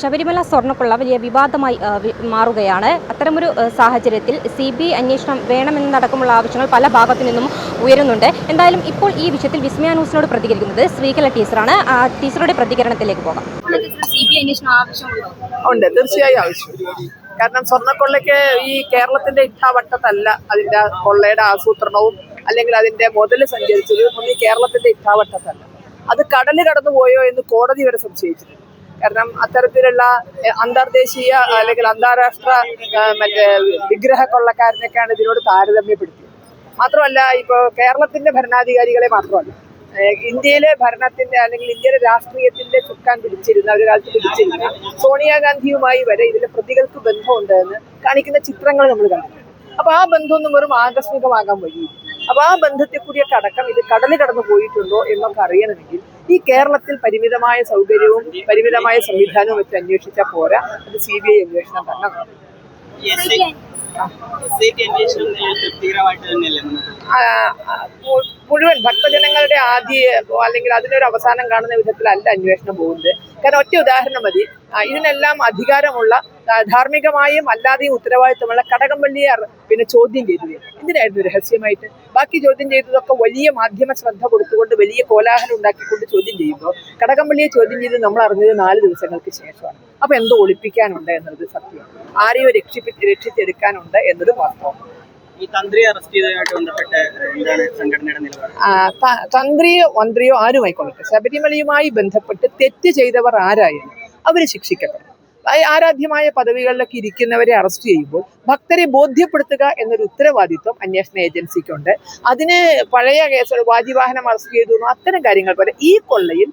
ശബരിമല സ്വർണ്ണക്കൊള്ള വലിയ വിവാദമായി മാറുകയാണ്. അത്തരമൊരു സാഹചര്യത്തിൽ CBI അന്വേഷണം വേണമെന്നടക്കമുള്ള ആവശ്യങ്ങൾ പല ഭാഗത്തു നിന്നും ഉയരുന്നുണ്ട്. എന്തായാലും ഇപ്പോൾ ഈ വിഷയത്തിൽ വിസ്മയ ന്യൂസിനോട് പ്രതികരിക്കുന്നത് ശ്രീകല ടീച്ചറാണ്. ടീച്ചറുടെ പ്രതികരണത്തിലേക്ക് പോകാം. CBI അന്വേഷണം ഉണ്ട്, തീർച്ചയായും ആവശ്യമുണ്ട്. കാരണം സ്വർണ്ണക്കൊള്ളയ്ക്ക് ഈ കേരളത്തിന്റെ ഇട്ടാവട്ടത്തല്ല അതിന്റെ കൊള്ളയുടെ ആസൂത്രണവും അല്ലെങ്കിൽ അതിന്റെ മുതൽ സഞ്ചരിച്ചത് ഈ കേരളത്തിന്റെ ഇട്ടാവട്ടത്തല്ല. അത് കടല് കടന്നുപോയോ എന്ന് കോടതി വരെ സംശയിച്ചിട്ടുണ്ട്. കാരണം അത്തരത്തിലുള്ള അന്തർദേശീയ അല്ലെങ്കിൽ അന്താരാഷ്ട്ര വിഗ്രഹ കൊള്ളക്കാരനൊക്കെയാണ് ഇതിനോട് താരതമ്യപ്പെടുത്തിയത്. മാത്രമല്ല, ഇപ്പോൾ കേരളത്തിന്റെ ഭരണാധികാരികളെ മാത്രമല്ല, ഇന്ത്യയിലെ ഭരണത്തിന്റെ അല്ലെങ്കിൽ ഇന്ത്യയിലെ രാഷ്ട്രീയത്തിന്റെ ചുക്കാൻ പിടിച്ചിരുന്ന ഒരു കാലത്ത് പിടിച്ചിരുന്ന സോണിയാഗാന്ധിയുമായി വരെ ഇതിലെ പ്രതികൾക്ക് ബന്ധമുണ്ട് എന്ന് കാണിക്കുന്ന ചിത്രങ്ങൾ നമ്മൾ കണ്ടിട്ടുണ്ട്. അപ്പൊ ആ ബന്ധമൊന്നും വെറും ആകസ്മികമാകാൻ വഴി. അപ്പൊ ആ ബന്ധത്തെ കൂടിയൊക്കെ അടക്കം ഇത് കടല് കടന്നു പോയിട്ടുണ്ടോ എന്നൊക്കെ അറിയണമെങ്കിൽ ഈ കേരളത്തിൽ പരിമിതമായ സൗകര്യവും പരിമിതമായ സംവിധാനവും വെച്ച് അന്വേഷിച്ചാൽ പോരാ, അത് CBI അന്വേഷണം തന്നെ. മുഴുവൻ ഭക്തജനങ്ങളുടെ ആദ്യ അല്ലെങ്കിൽ അതിനൊരു അവസാനം കാണുന്ന വിധത്തിലല്ല അന്വേഷണം പോകുന്നത്. കാരണം ഒറ്റ ഉദാഹരണം മതി. ഇതിനെല്ലാം അധികാരമുള്ള ധാർമ്മികമായും അല്ലാതെയും ഉത്തരവാദിത്തമുള്ള കടകംപള്ളിയെ ചോദ്യം ചെയ്തത് എന്തിനായിരുന്നു? രഹസ്യമായിട്ട്. ബാക്കി ചോദ്യം ചെയ്തതൊക്കെ വലിയ മാധ്യമ ശ്രദ്ധ കൊടുത്തുകൊണ്ട് വലിയ കോലാഹലം ഉണ്ടാക്കിക്കൊണ്ട് ചോദ്യം ചെയ്യുമ്പോൾ കടകംപള്ളിയെ ചോദ്യം ചെയ്ത് നമ്മൾ അറിഞ്ഞത് 4 ദിവസങ്ങൾക്ക് ശേഷമാണ്. അപ്പൊ എന്തോ ഒളിപ്പിക്കാനുണ്ട് എന്നത് സത്യം, ആരെയോ രക്ഷിച്ചെടുക്കാനുണ്ട് എന്നത് വാസ്തവം. ഈ തന്ത്രിയെ അറസ്റ്റ് ചെയ്തതുമായിട്ട് ബന്ധപ്പെട്ട് എന്താണ് സംഘടനയുടെ നിലപാട്? തന്ത്രിയോ മന്ത്രിയോ ആരുമായിക്കൊള്ളട്ടെ, ശബരിമലയുമായി ബന്ധപ്പെട്ട് തെറ്റ് ചെയ്തവർ ആരായാലും അവര് ശിക്ഷിക്കപ്പെടും. ആരാധ്യമായ പദവികളിലൊക്കെ ഇരിക്കുന്നവരെ അറസ്റ്റ് ചെയ്യുമ്പോൾ ഭക്തരെ ബോധ്യപ്പെടുത്തുക എന്നൊരു ഉത്തരവാദിത്വം അന്വേഷണ ഏജൻസിക്കുണ്ട്. അതിന് പഴയ കേസുകൾ വാജിവാഹനം അറസ്റ്റ് ചെയ്തു അത്തരം കാര്യങ്ങൾ പോലെ ഈ കൊള്ളയിൽ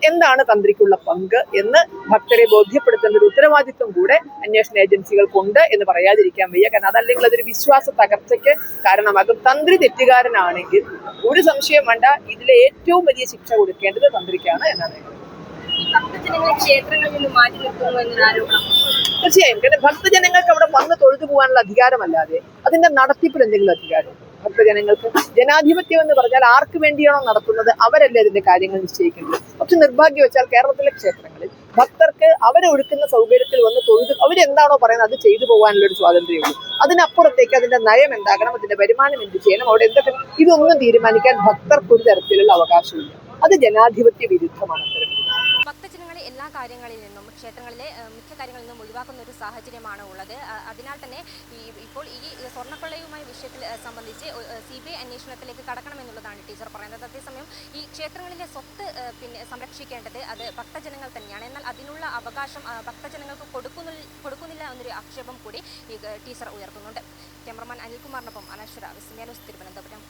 എന്താണ് തന്ത്രിക്കുള്ള പങ്ക് എന്ന് ഭക്തരെ ബോധ്യപ്പെടുത്തേണ്ട ഒരു ഉത്തരവാദിത്വം കൂടെ അന്വേഷണ ഏജൻസികൾക്കുണ്ട് എന്ന് പറയാതിരിക്കാൻ വയ്യ. കാരണം അതല്ലെങ്കിൽ അതൊരു വിശ്വാസ തകർച്ചയ്ക്ക് കാരണമാകും. തന്ത്രി തെറ്റുകാരനാണെങ്കിൽ ഒരു സംശയം വേണ്ട, ഇതിലെ ഏറ്റവും വലിയ ശിക്ഷ കൊടുക്കേണ്ടത് തന്ത്രിക്കാണ് എന്നാണ്. തീർച്ചയായും. കാരണം ഭക്തജനങ്ങൾക്ക് അവിടെ വന്ന് തൊഴുതു പോകാനുള്ള അധികാരമല്ലാതെ അതിന്റെ നടത്തിപ്പിൽ എന്തെങ്കിലും അധികാരം ഭക്തജനങ്ങൾക്ക്? ജനാധിപത്യം എന്ന് പറഞ്ഞാൽ ആർക്ക് വേണ്ടിയാണോ നടത്തുന്നത് അവരല്ലേ അതിന്റെ കാര്യങ്ങൾ നിശ്ചയിക്കുന്നത്. പക്ഷെ നിർഭാഗ്യവശാൽ കേരളത്തിലെ ക്ഷേത്രങ്ങളിൽ ഭക്തർക്ക് അവരൊഴുക്കുന്ന സൗകര്യത്തിൽ വന്ന് തൊഴുതു അവരെന്താണോ പറയുന്നത് അത് ചെയ്തു പോകാനുള്ള ഒരു സ്വാതന്ത്ര്യമുള്ളൂ. അതിനപ്പുറത്തേക്ക് അതിന്റെ നയം എന്താകണം, അതിന്റെ വരുമാനം എന്ത് ചെയ്യണം, അവിടെ എന്തൊക്കെ, ഇതൊന്നും തീരുമാനിക്കാൻ ഭക്തർക്ക് ഒരു തരത്തിലുള്ള അവകാശമില്ല. അത് ജനാധിപത്യ വിരുദ്ധമാണ്. ഭക്തജനങ്ങളെ എല്ലാ കാര്യങ്ങളിൽ നിന്നും ക്ഷേത്രങ്ങളിലെ മിക്ക കാര്യങ്ങളിൽ നിന്നും ഒഴിവാക്കുന്ന ഒരു സാഹചര്യമാണ് ഉള്ളത്. അതിനാൽ തന്നെ ഇപ്പോൾ ഈ സ്വർണ്ണക്കൊള്ളയുമായി വിഷയത്തിൽ സംബന്ധിച്ച് CBI അന്വേഷണത്തിലേക്ക് കടക്കണമെന്നുള്ളതാണ് ടീച്ചർ പറയുന്നത്. അതേസമയം ഈ ക്ഷേത്രങ്ങളിലെ സ്വത്ത് സംരക്ഷിക്കേണ്ടത് അത് ഭക്തജനങ്ങൾ തന്നെയാണ്. എന്നാൽ അതിനുള്ള അവകാശം ഭക്തജനങ്ങൾക്ക് കൊടുക്കുന്നില്ല എന്നൊരു ആക്ഷേപം കൂടി ഈ ടീച്ചർ ഉയർത്തുന്നുണ്ട്. ക്യാമറമാൻ അനിൽകുമാറിനൊപ്പം അനശ്വര, വിസ്മയ ന്യൂസ്, തിരുവനന്തപുരം.